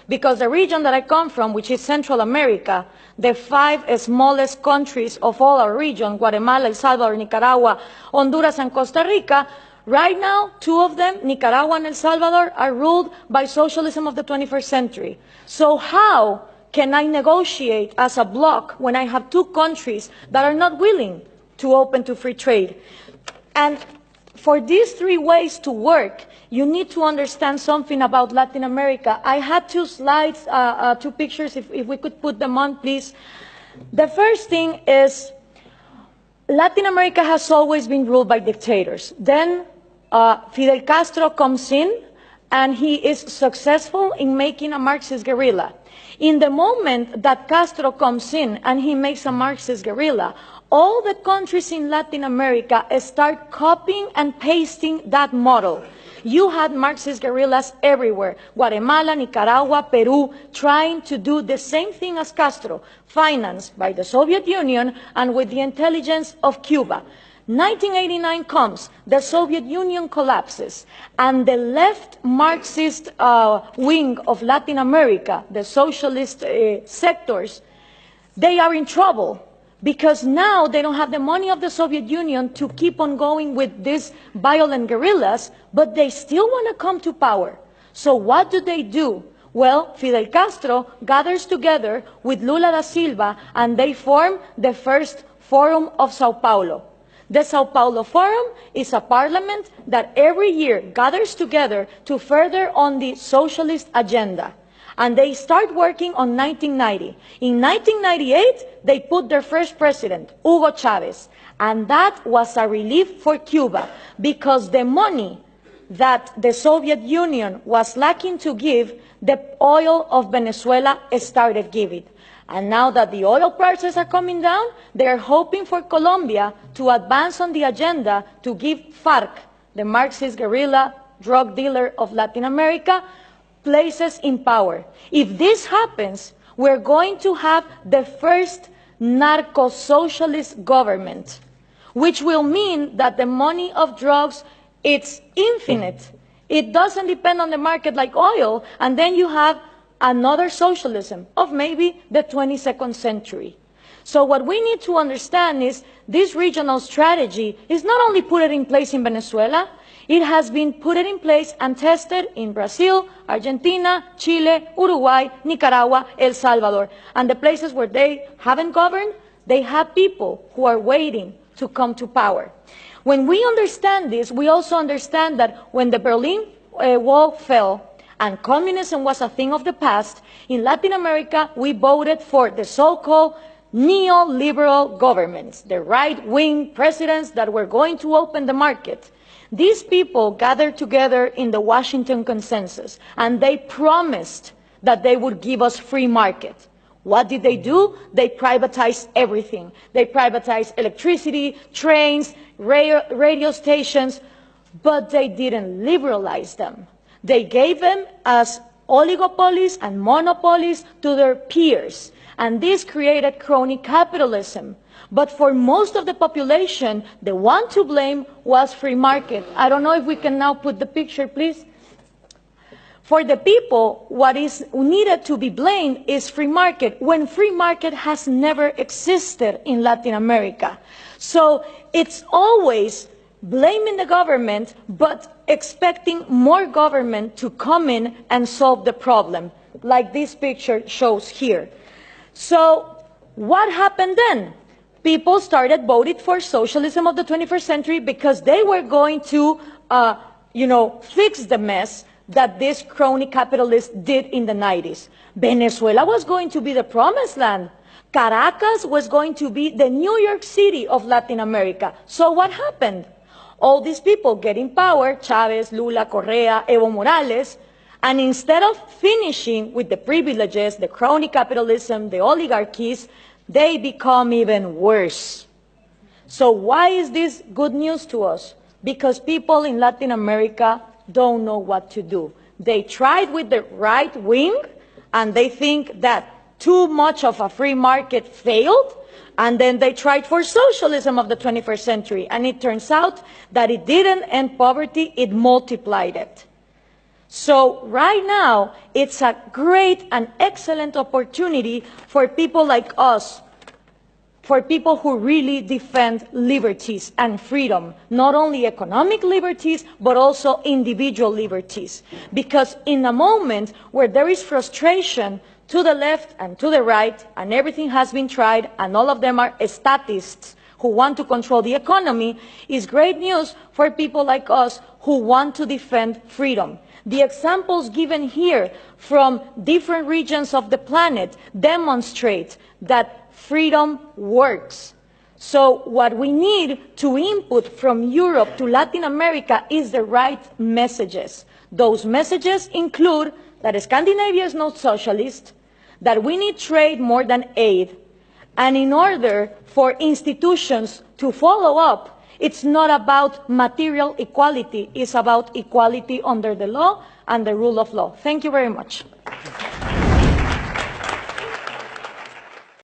because the region that I come from, which is Central America, the 5 smallest countries of all our region, Guatemala, El Salvador, Nicaragua, Honduras, and Costa Rica, right now, 2 of them, Nicaragua and El Salvador, are ruled by socialism of the 21st century. So how can I negotiate as a bloc when I have 2 countries that are not willing to open to free trade? And for these 3 ways to work, you need to understand something about Latin America. I had 2 slides, 2 pictures, if we could put them on, please. The first thing is Latin America has always been ruled by dictators. Then Fidel Castro comes in, and he is successful in making a Marxist guerrilla. In the moment that Castro comes in and he makes a Marxist guerrilla, all the countries in Latin America start copying and pasting that model. You had Marxist guerrillas everywhere, Guatemala, Nicaragua, Peru, trying to do the same thing as Castro, financed by the Soviet Union and with the intelligence of Cuba. 1989 comes, the Soviet Union collapses, and the left Marxist wing of Latin America, the socialist sectors, they are in trouble, because now they don't have the money of the Soviet Union to keep on going with these violent guerrillas, but they still want to come to power. So what do? Well, Fidel Castro gathers together with Lula da Silva, and they form the first Forum of Sao Paulo. The Sao Paulo Forum is a parliament that every year gathers together to further on the socialist agenda. And they start working on 1990. In 1998, they put their first president, Hugo Chavez. And that was a relief for Cuba, because the money that the Soviet Union was lacking to give, the oil of Venezuela started giving. And now that the oil prices are coming down, they are hoping for Colombia to advance on the agenda to give FARC, the Marxist guerrilla drug dealer of Latin America, places in power. If this happens, we're going to have the first narco-socialist government, which will mean that the money of drugs, it's infinite. It doesn't depend on the market like oil, and then you have another socialism of maybe the 22nd century. So what we need to understand is this regional strategy is not only put in place in Venezuela, it has been put in place and tested in Brazil, Argentina, Chile, Uruguay, Nicaragua, El Salvador. And the places where they haven't governed, they have people who are waiting to come to power. When we understand this, we also understand that when the Berlin Wall fell, and communism was a thing of the past, in Latin America, we voted for the so-called neoliberal governments, the right-wing presidents that were going to open the market. These people gathered together in the Washington Consensus, and they promised that they would give us free market. What did they do? They privatized everything. They privatized electricity, trains, radio stations, but they didn't liberalize them. They gave them as oligopolies and monopolies to their peers, and this created crony capitalism. But for most of the population, the one to blame was free market. I don't know if we can now put the picture, please. For the people, what is needed to be blamed is free market, when free market has never existed in Latin America. So it's always blaming the government, but expecting more government to come in and solve the problem, like this picture shows here. So what happened then? People started voting for socialism of the 21st century because they were going to, fix the mess that this crony capitalists did in the 90s. Venezuela was going to be the promised land. Caracas was going to be the New York City of Latin America. So what happened? All these people get in power, Chavez, Lula, Correa, Evo Morales, and instead of finishing with the privileges, the crony capitalism, the oligarchies, they become even worse. So why is this good news to us? Because people in Latin America don't know what to do. They tried with the right wing, and they think that too much of a free market failed, and then they tried for socialism of the 21st century, and it turns out that it didn't end poverty, it multiplied it. So right now, it's a great and excellent opportunity for people like us, for people who really defend liberties and freedom, not only economic liberties, but also individual liberties. Because in a moment where there is frustration to the left and to the right, and everything has been tried, and all of them are statists who want to control the economy, is great news for people like us who want to defend freedom. The examples given here from different regions of the planet demonstrate that freedom works. So what we need to input from Europe to Latin America is the right messages. Those messages include that Scandinavia is not socialist, that we need trade more than aid, and in order for institutions to follow up, it's not about material equality, it's about equality under the law and the rule of law. Thank you very much.